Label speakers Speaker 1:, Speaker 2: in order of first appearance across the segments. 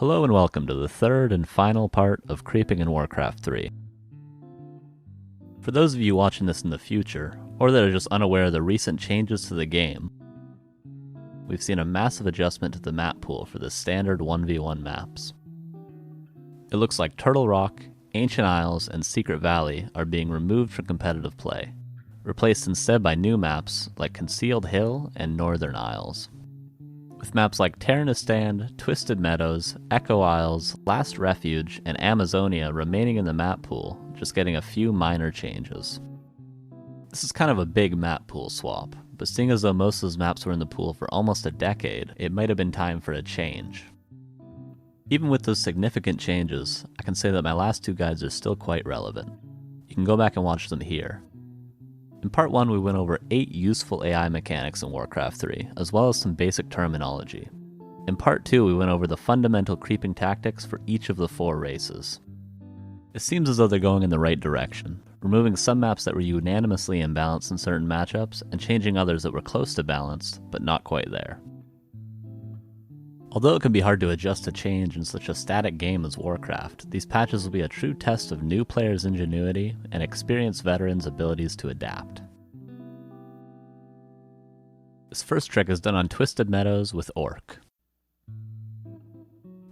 Speaker 1: Hello and welcome to the third and final part of Creeping in Warcraft 3. For those of you watching this in the future, or that are just unaware of the recent changes to the game, we've seen a massive adjustment to the map pool for the standard 1v1 maps. It looks like Turtle Rock, Ancient Isles, and Secret Valley are being removed from competitive play, replaced instead by new maps like Concealed Hill and Northern Isles. With maps like Terranistan, Twisted Meadows, Echo Isles, Last Refuge, and Amazonia remaining in the map pool, just getting a few minor changes. This is kind of a big map pool swap, but seeing as though most of those maps were in the pool for almost a decade, it might have been time for a change. Even with those significant changes, I can say that my last two guides are still quite relevant. You can go back and watch them here. In part 1 we went over 8 useful AI mechanics in Warcraft 3, as well as some basic terminology. In part 2 we went over the fundamental creeping tactics for each of the 4 races. It seems as though they're going in the right direction, removing some maps that were unanimously imbalanced in certain matchups, and changing others that were close to balanced, but not quite there. Although it can be hard to adjust to change in such a static game as Warcraft, these patches will be a true test of new players' ingenuity and experienced veterans' abilities to adapt. This first trick is done on Twisted Meadows with Orc.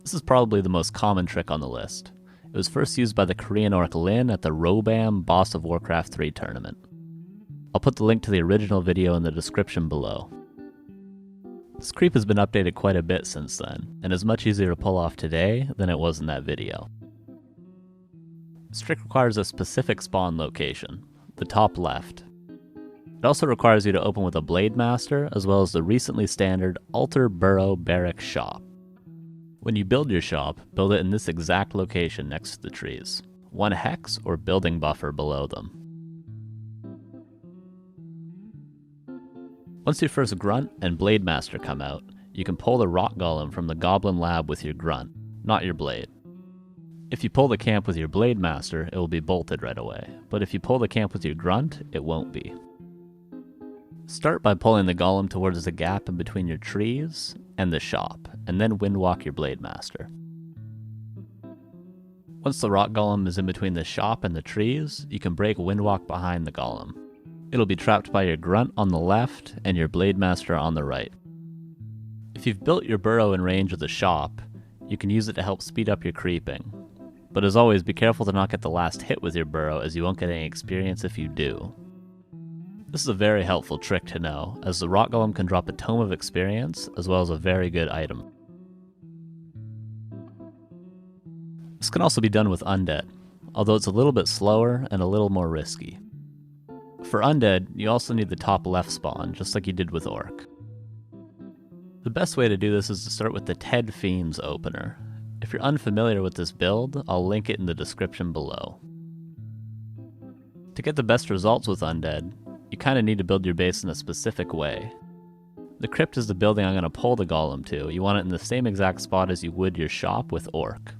Speaker 1: This is probably the most common trick on the list. It was first used by the Korean Orc Lyn at the Robam Boss of Warcraft 3 tournament. I'll put the link to the original video in the description below. This creep has been updated quite a bit since then, and is much easier to pull off today than it was in that video. This trick requires a specific spawn location, the top left. It also requires you to open with a Blade Master, as well as the recently standard Altar Burrow Barrack shop. When you build your shop, build it in this exact location next to the trees, one hex or building buffer below them. Once your first Grunt and Blade Master come out, you can pull the Rock Golem from the Goblin Lab with your Grunt, not your Blade. If you pull the camp with your Blade Master, it will be bolted right away, but if you pull the camp with your Grunt, it won't be. Start by pulling the Golem towards the gap in between your trees and the shop, and then Windwalk your Blade Master. Once the Rock Golem is in between the shop and the trees, you can break Windwalk behind the Golem. It'll be trapped by your Grunt on the left and your Blade Master on the right. If you've built your burrow in range of the shop, you can use it to help speed up your creeping. But as always, be careful to not get the last hit with your burrow, as you won't get any experience if you do. This is a very helpful trick to know, as the Rock Golem can drop a Tome of Experience, as well as a very good item. This can also be done with Undead, although it's a little bit slower and a little more risky. For Undead, you also need the top left spawn, just like you did with Orc. The best way to do this is to start with the Ted Fiends opener. If you're unfamiliar with this build, I'll link it in the description below. To get the best results with Undead, you kinda need to build your base in a specific way. The crypt is the building I'm gonna pull the Golem to. You want it in the same exact spot as you would your shop with Orc.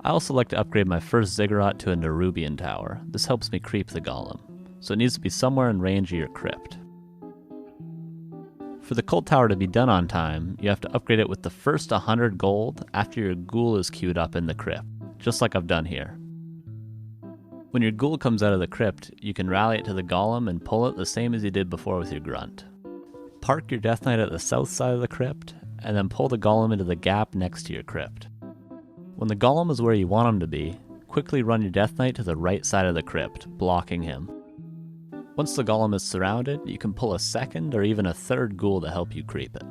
Speaker 1: I also like to upgrade my first Ziggurat to a Nerubian tower. This helps me creep the Golem, so it needs to be somewhere in range of your crypt. For the Cult Tower to be done on time, you have to upgrade it with the first 100 gold after your Ghoul is queued up in the crypt, just like I've done here. When your Ghoul comes out of the crypt, you can rally it to the Golem and pull it the same as you did before with your Grunt. Park your Death Knight at the south side of the crypt, and then pull the Golem into the gap next to your crypt. When the Golem is where you want him to be, quickly run your Death Knight to the right side of the crypt, blocking him. Once the Golem is surrounded, you can pull a second or even a third Ghoul to help you creep it.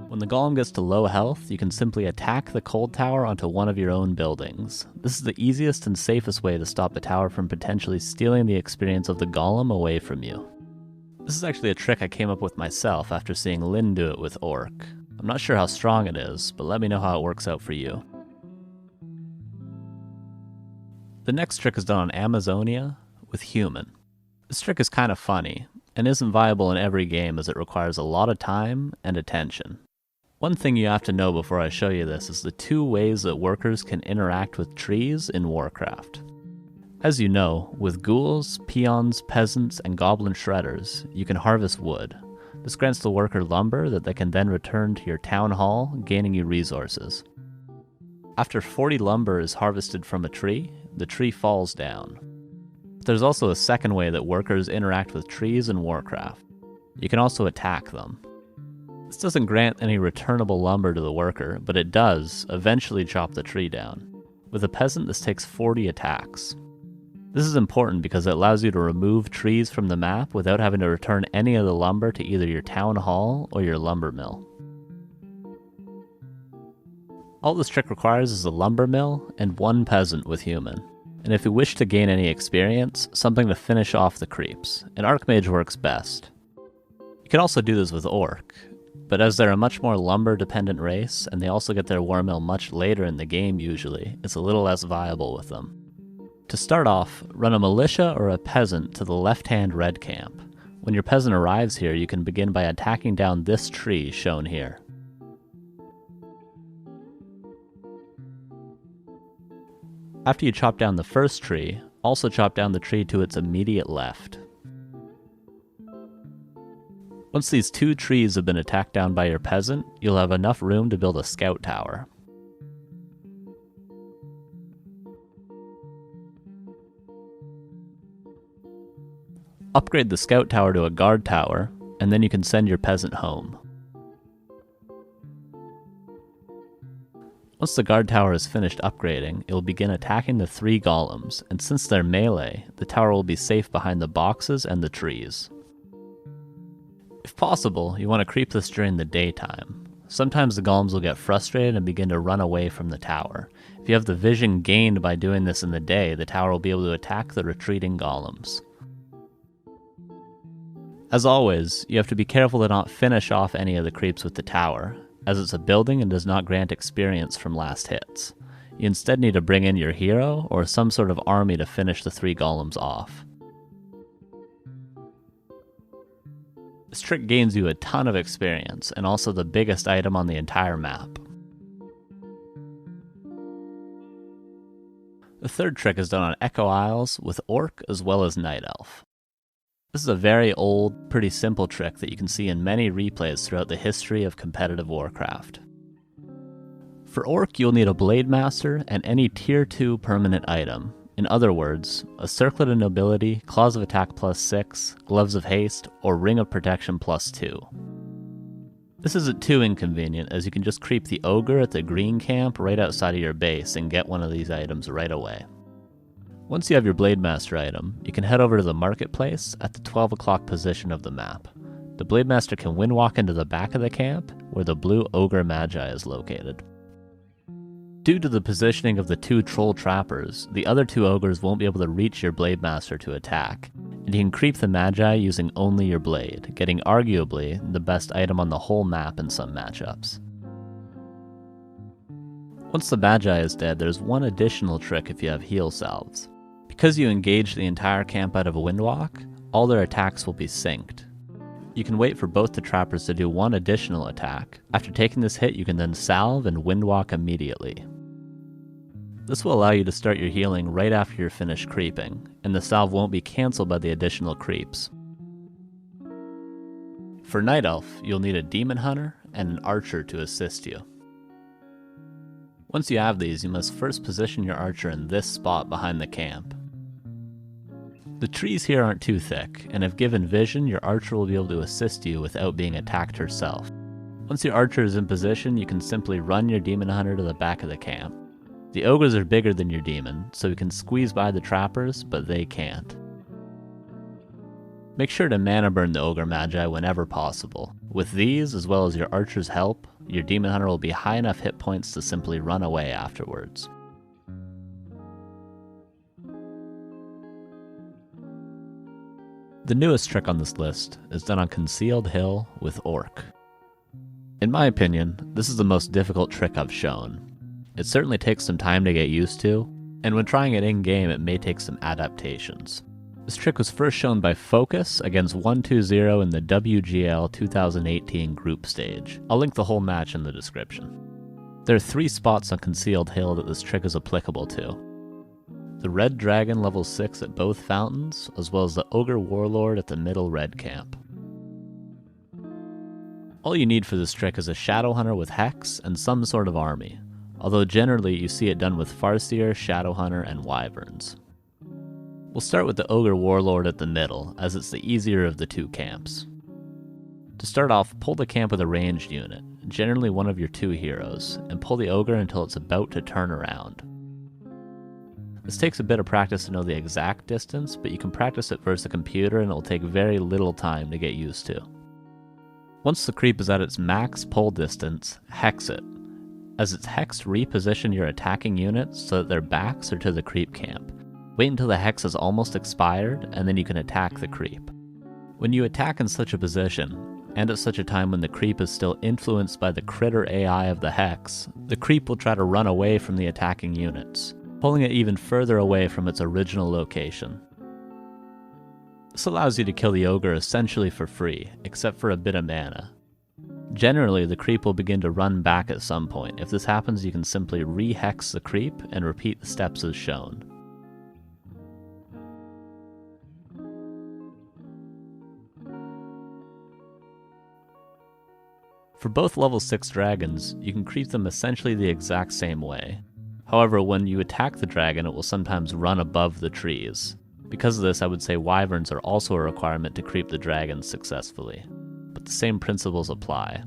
Speaker 1: When the Golem gets to low health, you can simply attack the Cold Tower onto one of your own buildings. This is the easiest and safest way to stop the tower from potentially stealing the experience of the Golem away from you. This is actually a trick I came up with myself after seeing Lyn do it with Orc. I'm not sure how strong it is, but let me know how it works out for you. The next trick is done on Amazonia with Human. This trick is kind of funny, and isn't viable in every game as it requires a lot of time and attention. One thing you have to know before I show you this is the 2 ways that workers can interact with trees in Warcraft. As you know, with ghouls, peons, peasants, and goblin shredders, you can harvest wood. This grants the worker lumber that they can then return to your town hall, gaining you resources. After 40 lumber is harvested from a tree, the tree falls down. There's also a second way that workers interact with trees in Warcraft. You can also attack them. This doesn't grant any returnable lumber to the worker, but it does eventually chop the tree down. With a peasant, this takes 40 attacks. This is important because it allows you to remove trees from the map without having to return any of the lumber to either your town hall or your lumber mill. All this trick requires is a lumber mill and one peasant with human. And if you wish to gain any experience, something to finish off the creeps, an Archmage works best. You can also do this with Orc, but as they're a much more lumber-dependent race, and they also get their war mill much later in the game usually, it's a little less viable with them. To start off, run a militia or a peasant to the left-hand red camp. When your peasant arrives here, you can begin by attacking down this tree shown here. After you chop down the first tree, also chop down the tree to its immediate left. Once these two trees have been attacked down by your peasant, you'll have enough room to build a scout tower. Upgrade the scout tower to a guard tower, and then you can send your peasant home. Once the guard tower is finished upgrading, it will begin attacking the 3 golems, and since they're melee, the tower will be safe behind the boxes and the trees. If possible, you want to creep this during the daytime. Sometimes the golems will get frustrated and begin to run away from the tower. If you have the vision gained by doing this in the day, the tower will be able to attack the retreating golems. As always, you have to be careful to not finish off any of the creeps with the tower, as it's a building and does not grant experience from last hits. You instead need to bring in your hero or some sort of army to finish the 3 golems off. This trick gains you a ton of experience, and also the biggest item on the entire map. The third trick is done on Echo Isles with Orc as well as Night Elf. This is a very old, pretty simple trick that you can see in many replays throughout the history of competitive Warcraft. For Orc, you'll need a Blade Master and any Tier 2 permanent item. In other words, a Circlet of Nobility, Claws of Attack +6, Gloves of Haste, or Ring of Protection +2. This isn't too inconvenient, as you can just creep the Ogre at the green camp right outside of your base and get one of these items right away. Once you have your Blade Master item, you can head over to the marketplace at the 12 o'clock position of the map. The Blade Master can windwalk into the back of the camp, where the blue Ogre Magi is located. Due to the positioning of the 2 troll trappers, the other 2 ogres won't be able to reach your Blade Master to attack, and you can creep the Magi using only your blade, getting arguably the best item on the whole map in some matchups. Once the Magi is dead, there's one additional trick if you have heal salves. Because you engage the entire camp out of a windwalk, all their attacks will be synced. You can wait for both the trappers to do one additional attack. After taking this hit, you can then salve and windwalk immediately. This will allow you to start your healing right after you're finished creeping, and the salve won't be cancelled by the additional creeps. For Night Elf, you'll need a Demon Hunter and an Archer to assist you. Once you have these, you must first position your Archer in this spot behind the camp. The trees here aren't too thick, and if given vision, your Archer will be able to assist you without being attacked herself. Once your Archer is in position, you can simply run your Demon Hunter to the back of the camp. The ogres are bigger than your demon, so you can squeeze by the trappers, but they can't. Make sure to mana burn the Ogre Magi whenever possible. With these, as well as your Archer's help, your Demon Hunter will be high enough hit points to simply run away afterwards. The newest trick on this list is done on Concealed Hill with Orc. In my opinion, this is the most difficult trick I've shown. It certainly takes some time to get used to, and when trying it in-game it may take some adaptations. This trick was first shown by Focus against 120 in the WGL 2018 group stage. I'll link the whole match in the description. There are 3 spots on Concealed Hill that this trick is applicable to. The Red Dragon level 6 at both fountains, as well as the Ogre Warlord at the middle red camp. All you need for this trick is a Shadow Hunter with Hex and some sort of army, although generally you see it done with Farseer, Shadow Hunter, and Wyverns. We'll start with the Ogre Warlord at the middle, as it's the easier of the two camps. To start off, pull the camp with a ranged unit, generally one of your two heroes, and pull the Ogre until it's about to turn around. This takes a bit of practice to know the exact distance, but you can practice it versus a computer and it will take very little time to get used to. Once the creep is at its max pull distance, hex it. As it's hexed, reposition your attacking units so that their backs are to the creep camp. Wait until the hex is almost expired, and then you can attack the creep. When you attack in such a position, and at such a time when the creep is still influenced by the critter AI of the hex, the creep will try to run away from the attacking units, pulling it even further away from its original location. This allows you to kill the ogre essentially for free, except for a bit of mana. Generally, the creep will begin to run back at some point. If this happens, you can simply re-hex the creep and repeat the steps as shown. For both level 6 dragons, you can creep them essentially the exact same way. However, when you attack the dragon, it will sometimes run above the trees. Because of this, I would say wyverns are also a requirement to creep the dragons successfully, but the same principles apply.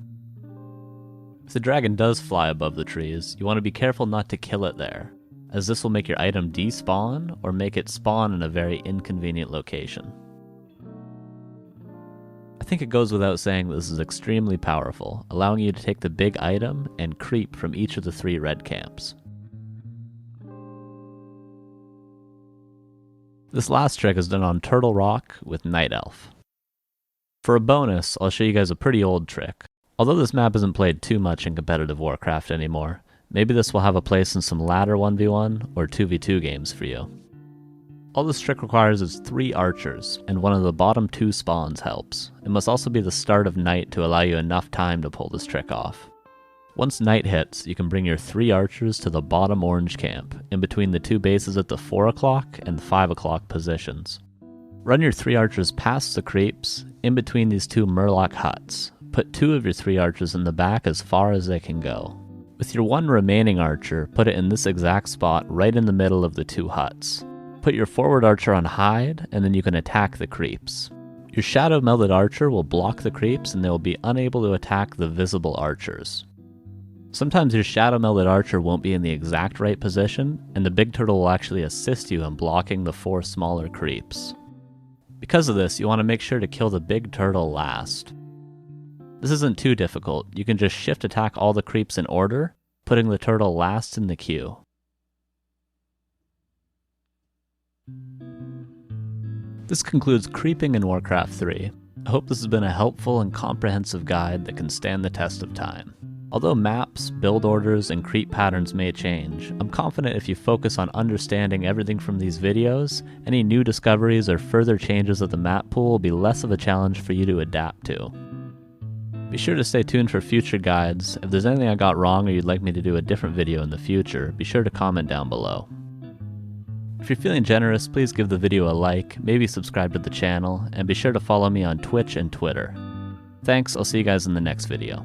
Speaker 1: If the dragon does fly above the trees, you want to be careful not to kill it there, as this will make your item despawn or make it spawn in a very inconvenient location. I think it goes without saying that this is extremely powerful, allowing you to take the big item and creep from each of the 3 red camps. This last trick is done on Turtle Rock with Night Elf. For a bonus, I'll show you guys a pretty old trick. Although this map isn't played too much in competitive Warcraft anymore, maybe this will have a place in some ladder 1v1 or 2v2 games for you. All this trick requires is 3 archers, and one of the bottom 2 spawns helps. It must also be the start of night to allow you enough time to pull this trick off. Once night hits, you can bring your 3 archers to the bottom orange camp, in between the 2 bases at the 4 o'clock and 5 o'clock positions. Run your 3 archers past the creeps, in between these 2 murloc huts. Put 2 of your 3 archers in the back as far as they can go. With your 1 remaining archer, put it in this exact spot right in the middle of the 2 huts. Put your forward archer on hide, and then you can attack the creeps. Your shadow melded archer will block the creeps and they will be unable to attack the visible archers. Sometimes your shadow melded archer won't be in the exact right position, and the big turtle will actually assist you in blocking the 4 smaller creeps. Because of this, you want to make sure to kill the big turtle last. This isn't too difficult, you can just shift attack all the creeps in order, putting the turtle last in the queue. This concludes creeping in Warcraft 3. I hope this has been a helpful and comprehensive guide that can stand the test of time. Although maps, build orders, and creep patterns may change, I'm confident if you focus on understanding everything from these videos, any new discoveries or further changes of the map pool will be less of a challenge for you to adapt to. Be sure to stay tuned for future guides. If there's anything I got wrong or you'd like me to do a different video in the future, be sure to comment down below. If you're feeling generous, please give the video a like, maybe subscribe to the channel, and be sure to follow me on Twitch and Twitter. Thanks, I'll see you guys in the next video.